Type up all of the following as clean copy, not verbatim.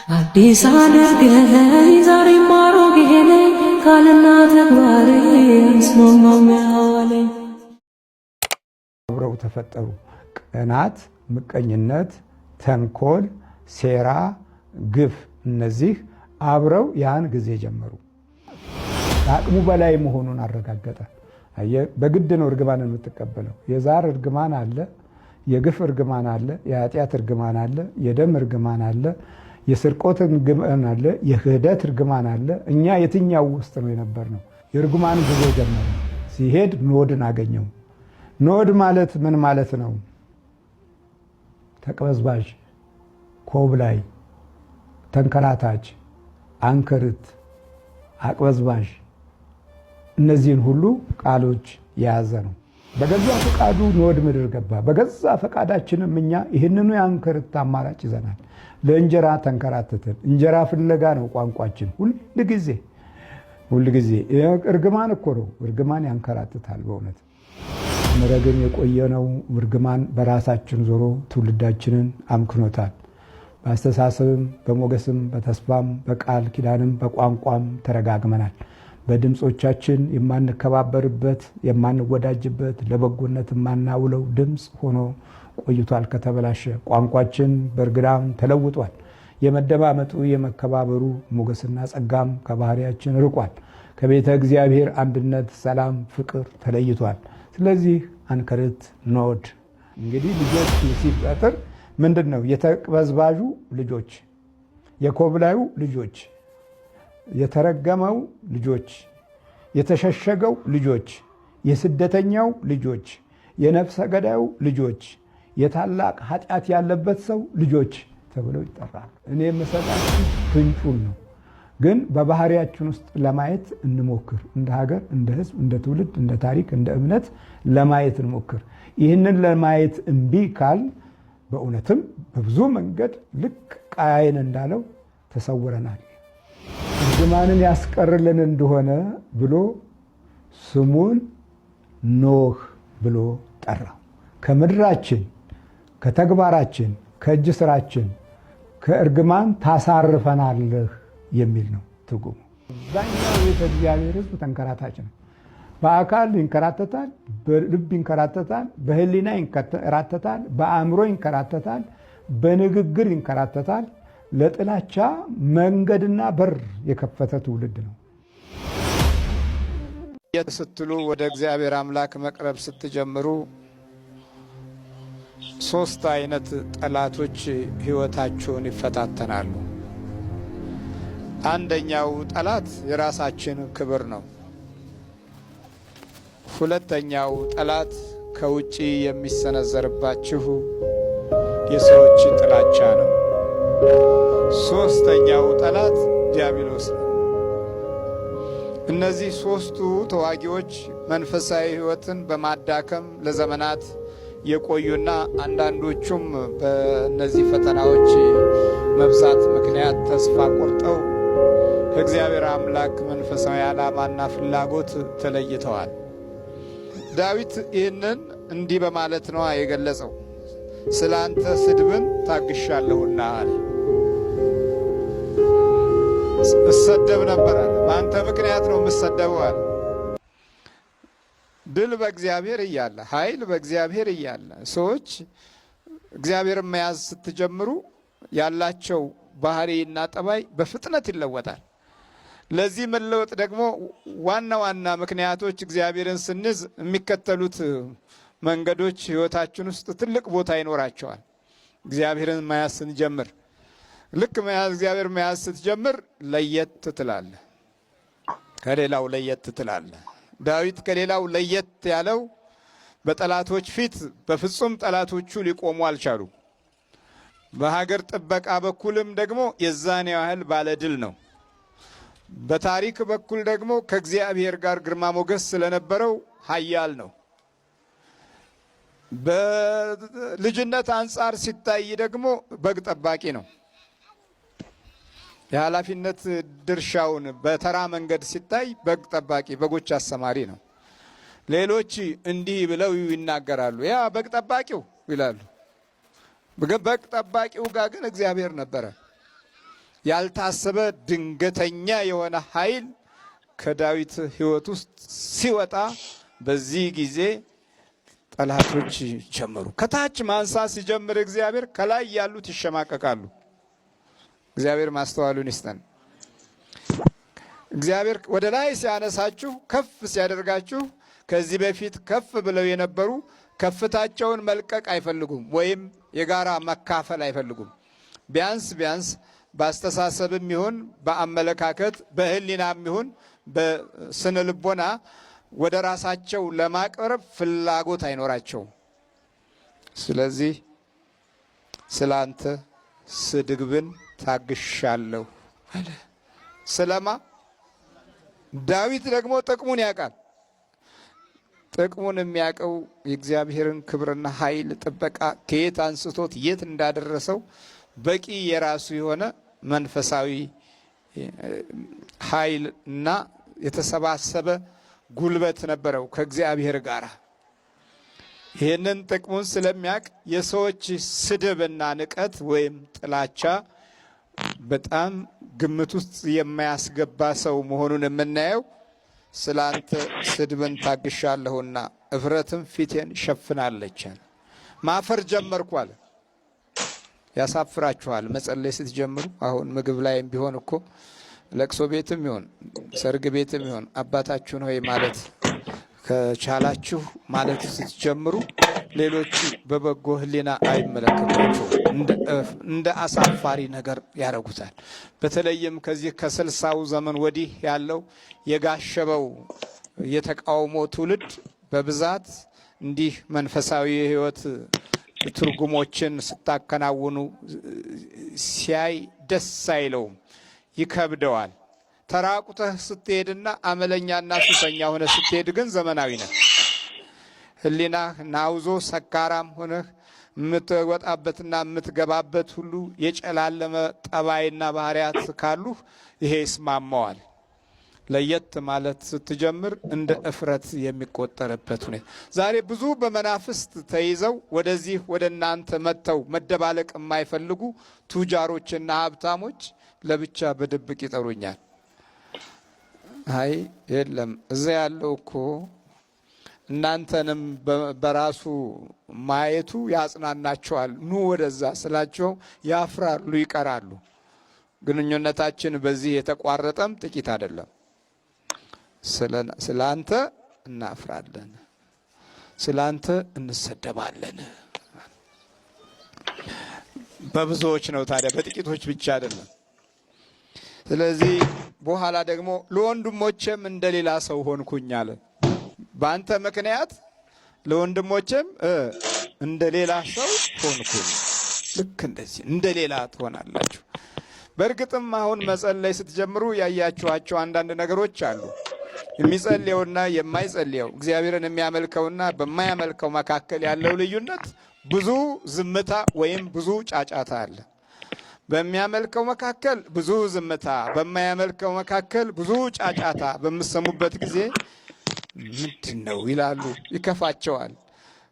አዲስ አድርገኝ ዛሬ ማሮጌ ነኝ ካልና ተግባሬ ስማማው ያለኝ አብረው ተፈጠሩ። ቅናት፣ ምቀኝነት፣ ተንኮል፣ ሴራ፣ ግፍ እነዚህ አብረው ያን ጊዜ ጀመሩ። አቅሙ በላይ መሆኑን አረጋገጠ። በግድ ነው እርግማን የምትቀበለው። የዛር እርግማን አለ፣ የግፍ እርግማን አለ፣ የኃጢአት እርግማን አለ፣ የደም እርግማን አለ፣ የስርቆት እርግማን አለ፣ የክህደት እርግማን አለ። እኛ የትኛው ውስጥ ነው የነበርነው? የእርግማን ጉዞ ጀመረ። ሲሄድ ኖድን አገኘው። ኖድ ማለት ምን ማለት ነው? ተቅበዝባዥ፣ ኮብላይ፣ ተንከራታች፣ አንከርት፣ አቅበዝባዥ እነዚህን ሁሉ ቃሎች የያዘ ነው። በገዛ ፈቃዱ ኖድ ምድር ገባ። በገዛ ፈቃዳችንም እኛ ይህንኑ የአንከርት አማራጭ ይዘናል። ለእንጀራ ተንከራተትን። እንጀራ ፍለጋ ነው ቋንቋችን ሁል ጊዜ። እርግማን እኮ ነው። እርግማን ያንከራትታል በእውነት መረግን የቆየነው እርግማን በራሳችን ዞሮ ትውልዳችንን አምክኖታል። በአስተሳሰብም በሞገስም በተስፋም በቃል ኪዳንም በቋንቋም ተረጋግመናል። በድምፆቻችን የማንከባበርበት የማንወዳጅበት ለበጎነት የማናውለው ድምፅ ሆኖ ቆይቷል። ከተበላሸ ቋንቋችን በእርግዳም ተለውጧል። የመደማመጡ የመከባበሩ ሞገስና ጸጋም ከባህሪያችን ርቋል። ከቤተ እግዚአብሔር አንድነት፣ ሰላም፣ ፍቅር ተለይቷል። ስለዚህ አንከርት ኖድ እንግዲህ ልጆች ሲፈጥር ምንድን ነው? የተቅበዝባዡ ልጆች፣ የኮብላዩ ልጆች፣ የተረገመው ልጆች፣ የተሸሸገው ልጆች፣ የስደተኛው ልጆች፣ የነፍሰ ገዳዩ ልጆች፣ የታላቅ ኃጢአት ያለበት ሰው ልጆች ተብለው ይጠራል። እኔ የምሰጣችሁ ፍንጩን ነው፣ ግን በባህሪያችን ውስጥ ለማየት እንሞክር። እንደ ሀገር፣ እንደ ሕዝብ፣ እንደ ትውልድ፣ እንደ ታሪክ፣ እንደ እምነት ለማየት እንሞክር። ይህንን ለማየት እምቢ ካል በእውነትም በብዙ መንገድ ልክ ቃየን እንዳለው ተሰውረናል። እርግማንን ያስቀርልን እንደሆነ ብሎ ስሙን ኖህ ብሎ ጠራው። ከምድራችን፣ ከተግባራችን፣ ከእጅ ስራችን ከእርግማን ታሳርፈናለህ የሚል ነው ትርጉሙ። አብዛኛው የቤተ እግዚአብሔር ሕዝብ ተንከራታች ነው። በአካል ይንከራተታል፣ በልብ ይንከራተታል፣ በህሊና ይንከራተታል፣ በአእምሮ ይንከራተታል፣ በንግግር ይንከራተታል። ለጥላቻ መንገድና በር የከፈተ ትውልድ ነው። ስትሉ ወደ እግዚአብሔር አምላክ መቅረብ ስትጀምሩ ሶስት አይነት ጠላቶች ህይወታችሁን ይፈታተናሉ። አንደኛው ጠላት የራሳችን ክብር ነው። ሁለተኛው ጠላት ከውጪ የሚሰነዘርባችሁ የሰዎች ጥላቻ ነው። ሶስተኛው ጠላት ዲያብሎስ ነው። እነዚህ ሶስቱ ተዋጊዎች መንፈሳዊ ህይወትን በማዳከም ለዘመናት የቆዩና አንዳንዶቹም በእነዚህ ፈተናዎች መብዛት ምክንያት ተስፋ ቆርጠው ከእግዚአብሔር አምላክ መንፈሳዊ ዓላማና ፍላጎት ተለይተዋል። ዳዊት ይህንን እንዲህ በማለት ነው የገለጸው። ስለ አንተ ስድብን ታግሻለሁና አለ። እሰደብ ነበር አለ። በአንተ ምክንያት ነው የምሰደበው አለ። ድል በእግዚአብሔር እያለ፣ ኃይል በእግዚአብሔር እያለ ሰዎች እግዚአብሔርን መያዝ ስትጀምሩ ያላቸው ባህሪና ጠባይ በፍጥነት ይለወጣል። ለዚህ መለወጥ ደግሞ ዋና ዋና ምክንያቶች እግዚአብሔርን ስንይዝ የሚከተሉት መንገዶች ህይወታችን ውስጥ ትልቅ ቦታ ይኖራቸዋል። እግዚአብሔርን መያዝ ስንጀምር፣ ልክ እግዚአብሔር መያዝ ስትጀምር ለየት ትላለህ፣ ከሌላው ለየት ትላለህ። ዳዊት ከሌላው ለየት ያለው በጠላቶች ፊት በፍጹም ጠላቶቹ ሊቆሙ አልቻሉ። በሀገር ጥበቃ በኩልም ደግሞ የዛን ያህል ባለድል ነው። በታሪክ በኩል ደግሞ ከእግዚአብሔር ጋር ግርማ ሞገስ ስለነበረው ኃያል ነው። በልጅነት አንጻር ሲታይ ደግሞ በግ ጠባቂ ነው። የኃላፊነት ድርሻውን በተራ መንገድ ሲታይ በግ ጠባቂ፣ በጎች አሰማሪ ነው። ሌሎች እንዲህ ብለው ይናገራሉ፣ ያ በግ ጠባቂው ይላሉ። በግ ጠባቂው ጋር ግን እግዚአብሔር ነበረ። ያልታሰበ ድንገተኛ የሆነ ኃይል ከዳዊት ሕይወት ውስጥ ሲወጣ በዚህ ጊዜ ጠላቶች ጀመሩ። ከታች ማንሳት ሲጀምር እግዚአብሔር ከላይ ያሉት ይሸማቀቃሉ። እግዚአብሔር ማስተዋሉን ይስጠን። እግዚአብሔር ወደ ላይ ሲያነሳችሁ ከፍ ሲያደርጋችሁ ከዚህ በፊት ከፍ ብለው የነበሩ ከፍታቸውን መልቀቅ አይፈልጉም፣ ወይም የጋራ መካፈል አይፈልጉም። ቢያንስ በአስተሳሰብም ይሁን በአመለካከት በህሊናም ይሁን በስነ ልቦና ወደ ራሳቸው ለማቅረብ ፍላጎት አይኖራቸውም። ስለዚህ ስላንተ ስድብን ታግሻለሁ አለ። ስለማ ዳዊት ደግሞ ጥቅሙን ያውቃል። ጥቅሙን የሚያውቀው የእግዚአብሔርን ክብርና ኃይል ጥበቃ ከየት አንስቶት የት እንዳደረሰው በቂ የራሱ የሆነ መንፈሳዊ ኃይል እና የተሰባሰበ ጉልበት ነበረው ከእግዚአብሔር ጋር። ይህንን ጥቅሙን ስለሚያውቅ የሰዎች ስድብና ንቀት ወይም ጥላቻ በጣም ግምት ውስጥ የማያስገባ ሰው መሆኑን የምናየው ስላንተ ስድብን ታግሻለሁና እፍረትም ፊቴን ሸፍናለች። ማፈር ጀመርኩ አለ። ያሳፍራችኋል መጸለይ ስትጀምሩ። አሁን ምግብ ላይም ቢሆን እኮ ለቅሶ ቤትም ይሆን ሰርግ ቤትም ይሆን አባታችሁን ሆይ ማለት ከቻላችሁ ማለት ስትጀምሩ ሌሎቹ በበጎ ሕሊና አይመለከቷቸው፣ እንደ አሳፋሪ ነገር ያደርጉታል። በተለይም ከዚህ ከ60ው ዘመን ወዲህ ያለው የጋሸበው የተቃውሞ ትውልድ በብዛት እንዲህ መንፈሳዊ የህይወት ትርጉሞችን ስታከናውኑ ሲያይ ደስ አይለውም፣ ይከብደዋል። ተራቁተህ ስትሄድና አመለኛና ሱሰኛ ሆነ ስትሄድ ግን ዘመናዊ ነህ። ህሊናህ ናውዞ ሰካራም ሆነህ የምትወጣበትና የምትገባበት ሁሉ የጨላለመ ጠባይና ባህሪያት ካሉህ ይሄ ይስማማዋል። ለየት ማለት ስትጀምር እንደ እፍረት የሚቆጠርበት ሁኔታ። ዛሬ ብዙ በመናፍስት ተይዘው ወደዚህ ወደ እናንተ መጥተው መደባለቅ የማይፈልጉ ቱጃሮችና ሀብታሞች ለብቻ በድብቅ ይጠሩኛል። አይ የለም እዛ ያለው እኮ እናንተንም በራሱ ማየቱ ያጽናናቸዋል፣ ኑ ወደዛ ስላቸው ያፍራሉ፣ ይቀራሉ። ግንኙነታችን በዚህ የተቋረጠም ጥቂት አይደለም። ስላንተ እናፍራለን፣ ስላንተ እንሰደባለን። በብዙዎች ነው ታዲያ፣ በጥቂቶች ብቻ አይደለም። ስለዚህ በኋላ ደግሞ ለወንድሞቼም እንደሌላ ሰው ሆንኩኝ አለ። በአንተ ምክንያት ለወንድሞቼም እንደሌላ ሰው ሆንኩኝ። ልክ እንደዚህ እንደሌላ ትሆናላችሁ። በእርግጥም አሁን መጸለይ ስትጀምሩ ያያችኋቸው አንዳንድ ነገሮች አሉ። የሚጸልየውና የማይጸልየው እግዚአብሔርን የሚያመልከውና በማያመልከው መካከል ያለው ልዩነት ብዙ ዝምታ ወይም ብዙ ጫጫታ አለ። በሚያመልከው መካከል ብዙ ዝምታ፣ በማያመልከው መካከል ብዙ ጫጫታ በምሰሙበት ጊዜ ምንድን ነው ይላሉ፣ ይከፋቸዋል።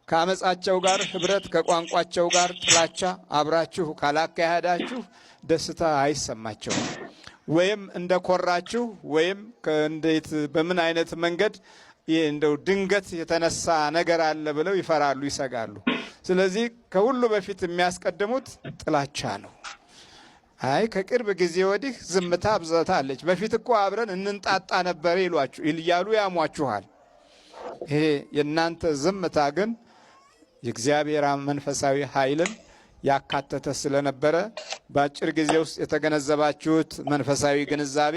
ከአመፃቸው ጋር ህብረት፣ ከቋንቋቸው ጋር ጥላቻ አብራችሁ ካላካሄዳችሁ ደስታ አይሰማቸውም። ወይም እንደኮራችሁ ወይም እንዴት በምን አይነት መንገድ እንደው ድንገት የተነሳ ነገር አለ ብለው ይፈራሉ፣ ይሰጋሉ። ስለዚህ ከሁሉ በፊት የሚያስቀድሙት ጥላቻ ነው። አይ ከቅርብ ጊዜ ወዲህ ዝምታ አብዛታለች፣ በፊት እኮ አብረን እንንጣጣ ነበር ይሏችሁ እያሉ ያሟችኋል። ይሄ የእናንተ ዝምታ ግን የእግዚአብሔር መንፈሳዊ ኃይልን ያካተተ ስለነበረ በአጭር ጊዜ ውስጥ የተገነዘባችሁት መንፈሳዊ ግንዛቤ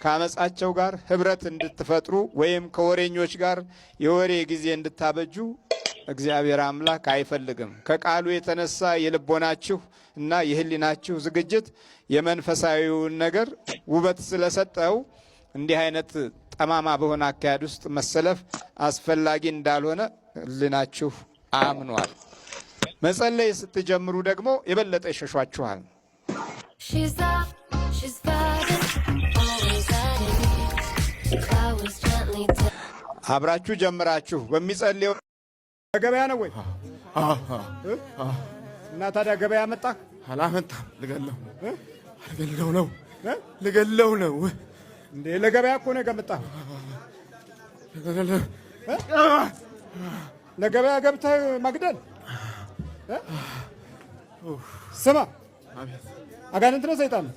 ከአመፃቸው ጋር ህብረት እንድትፈጥሩ ወይም ከወሬኞች ጋር የወሬ ጊዜ እንድታበጁ እግዚአብሔር አምላክ አይፈልግም። ከቃሉ የተነሳ የልቦናችሁ እና የህሊናችሁ ዝግጅት የመንፈሳዊውን ነገር ውበት ስለሰጠው እንዲህ አይነት ጠማማ በሆነ አካሄድ ውስጥ መሰለፍ አስፈላጊ እንዳልሆነ ህሊናችሁ አምኗል። መጸለይ ስትጀምሩ ደግሞ የበለጠ ይሸሿችኋል። አብራችሁ ጀምራችሁ በሚጸልየው ገበያ ነው ወይ? እና ታዲያ ገበያ መጣ? አላመጣም። ልገለው ልገለው ነው እንዴ? ለገበያ እኮ ነው የገመጣኸው። ለገበያ ገብተህ መግደል? ስማ፣ አጋንንት ነው ሰይጣን ነው?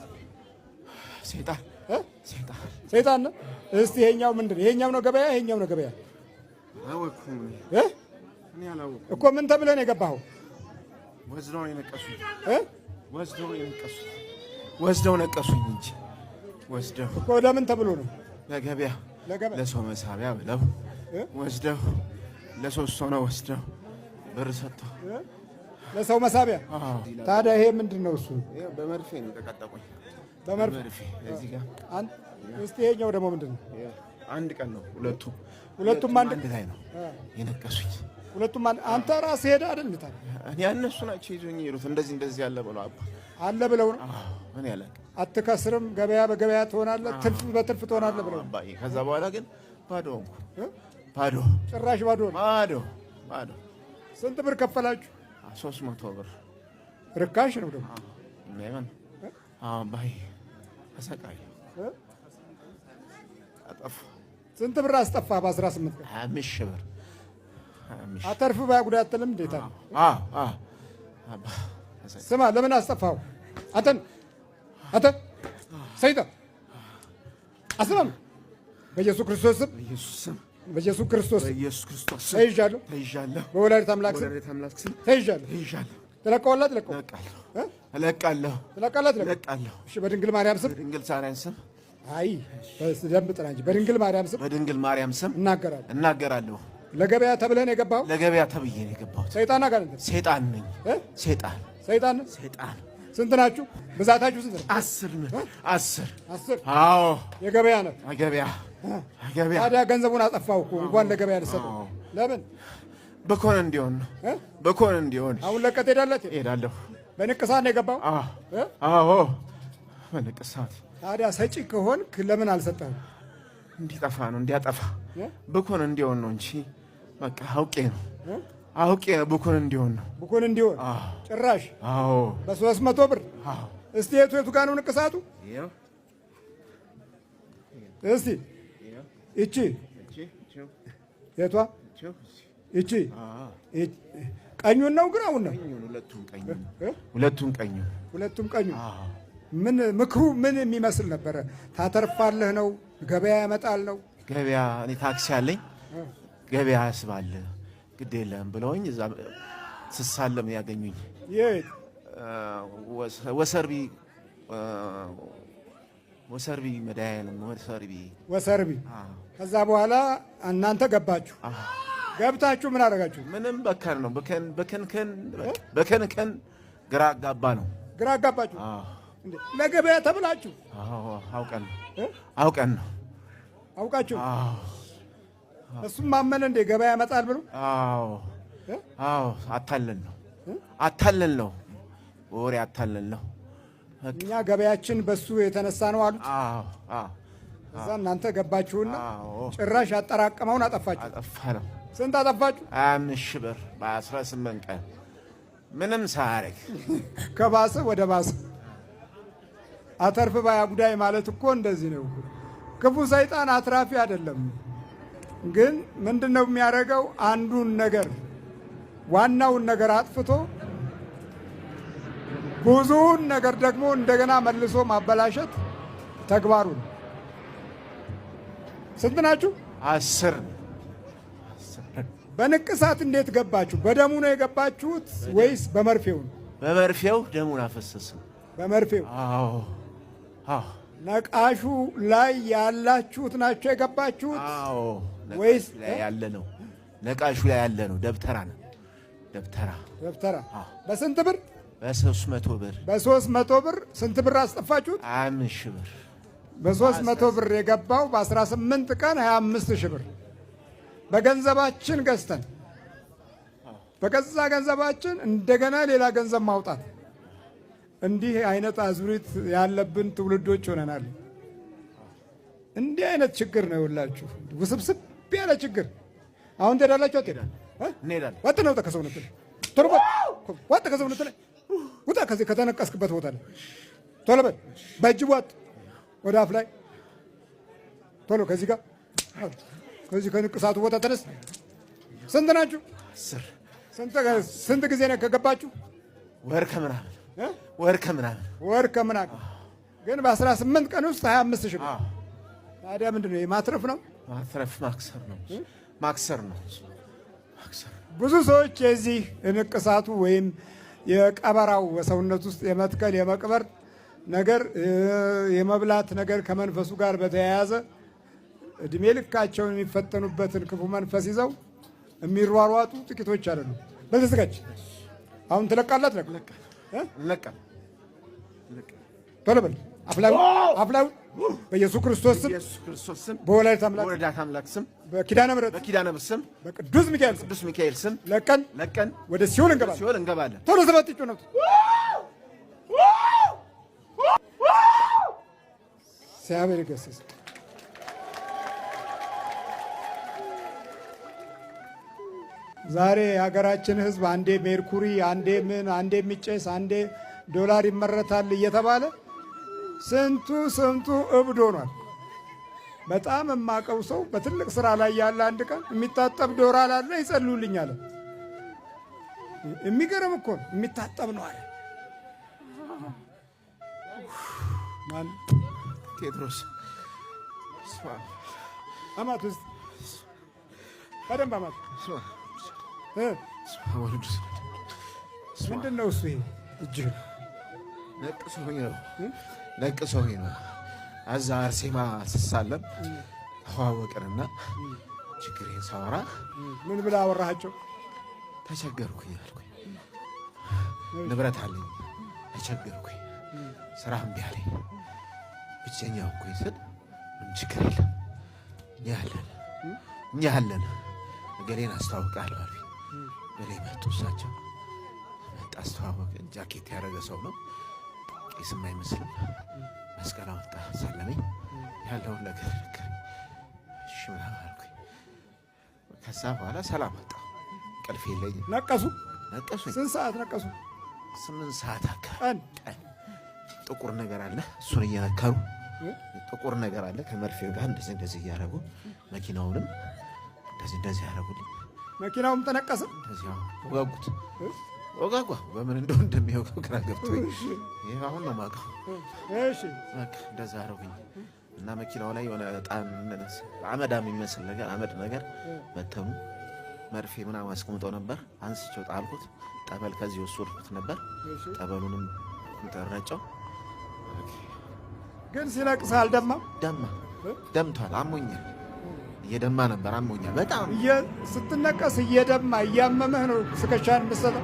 ሰይጣን ነው። እስቲ ይሄኛው ምንድን ነው? ይሄኛው ነው ገበያ? ይሄኛው ነው ገበያ እኮ። ምን ተብለህ ነው የገባኸው? ወስደው ነቀሱኝ እንጂ ወስደው እኮ። ለምን ተብሎ ነው? ለገበያ ለሰው መሳቢያ ብለው ወስደው ለሶስት ሰው ነው ወስደው ብር ሰጥተው ለሰው መሳቢያ። ታዲያ ይሄ ምንድን ነው? እሱ በመርፌ ነው የተቀጠቁኝ። በመርፌ እዚህ ጋር እስቲ ይሄኛው ደግሞ ምንድን ነው? አንድ ቀን ነው ሁለቱም አንድ ላይ ነው የነቀሱኝ። ሁለቱም አንተ ራስህ ሄደህ አይደል? እኔ እነሱ ናቸው ይዞኝ የሄዱት። እንደዚህ ያለ ብለው አለ ብለው ነው። እኔ አላውቅም። አትከስርም፣ ገበያ በገበያ ትሆናለህ፣ ትርፍ በትርፍ ትሆናለህ ብለው አባዬ። ከዛ በኋላ ግን ባዶ ሆንኩ። ጭራሽ ባዶ። ስንት ብር ከፈላችሁ? 300 ብር። ርካሽ ነው ደግሞ አባዬ። ተሰቃየሁ። አጠፋ። ስንት ብር አስጠፋ? በ18 ቀን 5 ሺህ ብር። አተርፍ ባያጉዳይ አትልም? እንዴት አለ? ስማ፣ ለምን አስጠፋው? አንተ ሰይጣን አስማም፣ በኢየሱስ ክርስቶስ ስም በኢየሱስ ክርስቶስ ተይዣለሁ። በወላዲተ አምላክ ስም ተይዣለሁ። ትለቀዋለህ? እለቃለሁ። እሺ፣ በድንግል ማርያም ስም አይ፣ በደንብ ጥራ እንጂ። በድንግል ማርያም ስም እናገራለሁ። ለገበያ ተብለህ ነው የገባኸው? ለገበያ ተብዬ ነው የገባሁት። ሰይጣን አጋንንት? ሰይጣን ነኝ። ሰይጣን። ስንት ናችሁ? ብዛታችሁ ስንት ነው? 10። አዎ፣ የገበያ ነው። ገበያ። ታዲያ ገንዘቡን አጠፋው እኮ እንኳን ለገበያ ልሰጠው። ለምን? በኮን እንዲሆን ነው። በኮን እንዲሆን። አሁን ለቀህ ትሄዳለህ? እሄዳለሁ። በንቅሳት ነው የገባው? አዎ፣ በንቅሳት። ታዲያ ሰጪ ከሆንክ ለምን አልሰጠህም? እንዲጠፋ ነው፣ እንዲያጠፋ ብኩን እንዲሆን ነው እንጂ በቃ አውቄ ነው ብኩን እንዲሆን ነው። ብኩን እንዲሆን ጭራሽ። አዎ፣ በ300 ብር። እስቲ የቱ ጋር ነው ንቅሳቱ? እስቲ እቺ የቷ? እቺ ቀኙን ነው ግራውን ነው? ሁለቱም ቀኙ። ምን ምክሩ ምን የሚመስል ነበረ? ታተርፋለህ ነው? ገበያ ያመጣል ነው? ገበያ እኔ ታክሲ አለኝ፣ ገበያ ያስባል፣ ግድ የለም ብለውኝ እዛ ስሳለም ያገኙኝ። የት? ወሰርቢ መድኃኒዓለም ወሰርቢ። ከዛ በኋላ እናንተ ገባችሁ። ገብታችሁ ምን አደረጋችሁ? ምንም በከን ነው በከን ግራ አጋባ ነው። ግራ አጋባችሁ ለገበያ ተብላችሁ? አውቃችሁ? እሱም ማመን እንደ ገበያ ያመጣል ብሎ? አታለን ነው ወሬ አታለን ነው። እኛ ገበያችን በሱ የተነሳ ነው አሉት። እዛ እናንተ ገባችሁና ጭራሽ አጠራቀመውን አጠፋችሁ። አጠፋነው። ስንት አጠፋችሁ? 5 ሺህ ብር በ18 ቀን ምንም ሳያረግ። ከባሰ ወደ ባሰ። አተርፍ ባያ ጉዳይ ማለት እኮ እንደዚህ ነው። ክፉ ሰይጣን አትራፊ አይደለም። ግን ምንድነው የሚያደርገው? አንዱን ነገር ዋናውን ነገር አጥፍቶ ብዙውን ነገር ደግሞ እንደገና መልሶ ማበላሸት ተግባሩ ነው። ስንት ናችሁ? 10። በንቅሳት እንዴት ገባችሁ? በደሙ ነው የገባችሁት ወይስ በመርፌው ነው? በመርፌው ደሙን አፈሰስን። በመርፌው? አዎ። ነቃሹ ላይ ያላችሁት ናቸው የገባችሁት? አዎ። ወይስ ያለ ነው? ነቃሹ ላይ ያለ ነው። ደብተራ ነው። ደብተራ። በስንት ብር? በ300 ብር። በ300 ብር። ስንት ብር አስጠፋችሁት? 5 ሺህ ብር። በ300 ብር የገባው በ18 ቀን 25 ሺህ ብር በገንዘባችን ገዝተን በገዛ ገንዘባችን እንደገና ሌላ ገንዘብ ማውጣት። እንዲህ አይነት አዙሪት ያለብን ትውልዶች ሆነናል። እንዲህ አይነት ችግር ነው የውላችሁ፣ ውስብስብ ያለ ችግር። አሁን ትሄዳላችሁ? እንሄዳለን። ወጥ ነው ከሰውነት ላይ ቶሎ ወጥ ከሰውነት ላይ ውጣ፣ ከዚህ ከተነቀስክበት ቦታ ላይ ቶሎ በል በእጅ ዋጥ ወደ አፍ ላይ ቶሎ ከዚህ ጋር ከዚህ ከንቅሳቱ ቦታ ተነስ። ስንት ናችሁ? 10 ስንት ጊዜ ነው ከገባችሁ? ወር ከምናምን ግን በ18 ቀን ውስጥ 25 ሺህ ብር። ታዲያ ምንድን ነው ማትረፍ ነው? ማክሰር ነው። ብዙ ሰዎች የዚህ ንቅሳቱ ወይም የቀበራው በሰውነት ውስጥ የመትከል የመቅበር ነገር የመብላት ነገር ከመንፈሱ ጋር በተያያዘ እድሜ ልካቸውን የሚፈተኑበትን ክፉ መንፈስ ይዘው የሚሯሯጡ ጥቂቶች አይደሉም። በተዘጋጅ አሁን ትለቃላት ለቃ ቶሎ በል አፍላው በኢየሱስ ክርስቶስ ስም በወላዲተ አምላክ ስም በኪዳነ ምሕረት ስም በቅዱስ ሚካኤል ስም ለቀን ወደ ሲኦል እንገባለን። ቶሎ ሰባት ይጩ ነው ሲያበል ገሰስ ዛሬ የሀገራችን ሕዝብ አንዴ ሜርኩሪ አንዴ ምን አንዴ የሚጨስ አንዴ ዶላር ይመረታል እየተባለ ስንቱ እብድ ሆኗል። በጣም የማውቀው ሰው በትልቅ ስራ ላይ ያለ አንድ ቀን የሚታጠብ ዶላር አለ ይጸልዩልኝ አለ። የሚገርም እኮ ነው። የሚታጠብ ነው አለ። ማን? ቴድሮስ አማት ውስጥ በደንብ አማት ምንድን ነው እሱ? ይሄ እጅህ ነቅሶኝ ነው። እዛ አርሴማ ስሳለም ተዋወቅንና ችግሬን ሳወራ ምን ብለህ አወራሃቸው? ተቸገርኩኝ አልኩኝ። ንብረት አለኝ ተቸገርኩኝ፣ ስራ እምቢ አለኝ፣ ብቸኛ እኮኝ ስል ምን ችግር የለም እኛ አለን እገሌን አስተዋውቃለሁ አሉኝ። በላይ መጡ። እሳቸው መጣ አስተዋወቅ። ጃኬት ያደረገ ሰው ነው፣ ቄስም አይመስልም። መስቀል አወጣ፣ ሰለመኝ፣ ያለውን ነገር ነገረኝ። እሺ ምናምን አልኩኝ። ከዛ በኋላ ሰላም መጣ። እንቅልፍ የለኝም። ነቀሱኝ። ስንት ሰዓት ነቀሱ? 8 ሰዓት አካባቢ። ጥቁር ነገር አለ፣ እሱን እየነከሩ ጥቁር ነገር አለ ከመርፌው ጋር እንደዚህ እያደረጉ መኪናውንም እንደዚህ ያደረጉልኝ። መኪናውም ተነቀሰ። እንደዚህ ወጋጓ በምን እንደው እንደሚወጋው ግራ ገብቶኝ ይሄ አሁን ነው የማውቀው። እሺ በቃ እንደዛ አደረጉኝ እና መኪናው ላይ የሆነ ጣም አመዳም የሚመስል ነገር አመድ ነገር በተኑ። መርፌ ምናምን አስቀምጠው ነበር። አንስቼው ጣልኩት። ጠበል ከዚህ ወሰድኩት ነበር። ጠበሉንም ተረጨው። ግን ሲነቅስ አልደማም? ደምቷል። አሞኛል። እየደማ ነበር። አሞኛል በጣም ስትነቀስ እየደማ እያመመህ ነው ስከቻን መሰለ።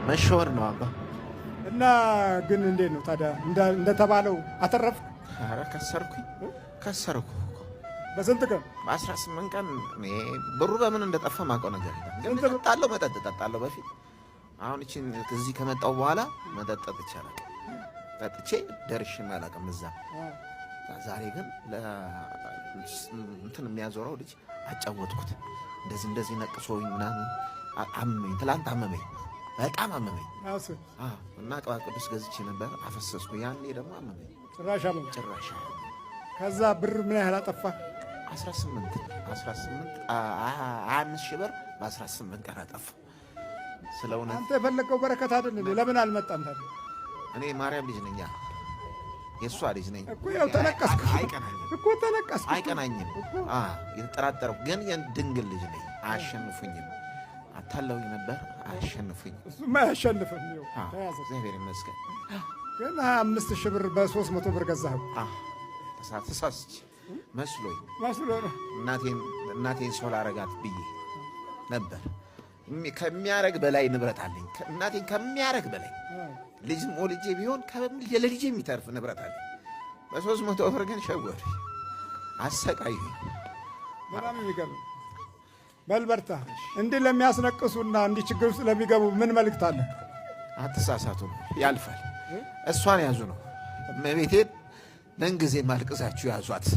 መሸወር ነው አባ። እና ግን እንዴት ነው ታዲያ እንደተባለው አተረፍክ? ኧረ ከሰርኩ። በስንት ቀን? በ18 ቀን። ብሩ በምን እንደጠፋ ማውቀው ነገር የለም። ግን መጠጥ እጠጣለሁ በፊት። አሁን እቺን እዚህ ከመጣሁ በኋላ መጠጥ ይቻላል። ጠጥቼ ደርሼም አላውቅም እዛ። ዛሬ ግን እንትን የሚያዞረው ልጅ አጫወትኩት። እንደዚህ ነቅሶኝ ምናምን አመመኝ። ትላንት አመመኝ፣ በጣም አመመኝ። እና ቅባ ቅዱስ ገዝቼ ነበር አፈሰስኩ። ያኔ ደግሞ አመመኝ ጭራሽ። ከዛ ብር ምን ያህል አጠፋ? 25 ሺህ ብር በ18 ቀን አጠፋ። ስለሆነ አንተ የፈለገው በረከት አይደል? ለምን አልመጣም ታዲያ? እኔ ማርያም ልጅ ነኝ፣ የእሷ ልጅ ነኝ እኮ። ያው ተነቀስኩ እኮ ተነቀስኩ። አይቀናኝም። የተጠራጠረው ግን የድንግል ልጅ ነኝ። አያሸንፉኝም። አታለውኝ ነበር፣ አያሸንፉኝም። እሱማ አያሸንፍም። እግዚአብሔር ይመስገን። ግን 25 ሺህ ብር በ300 ብር ገዛኸው? ተሳስቼ መስሎኝ ነው። እናቴን ሰው ላረጋት ብዬ ነበር። ከሚያረግ በላይ ንብረት አለኝ። እናቴን ከሚያረግ በላይ ልጅ ሞልጄ ቢሆን ለልጄ የሚተርፍ ንብረት አለኝ። በ300 ብር ግን ሸወዱ፣ አሰቃዩኝ። በጣም የሚገርም። በል በርታ። እንዲህ ለሚያስነቅሱና እንዲህ ችግር ውስጥ ለሚገቡ ምን መልእክት አለ? አትሳሳቱ፣ ያልፋል። እሷን ያዙ ነው። እመቤቴን ምንጊዜም አልቅሳችሁ ያዟት።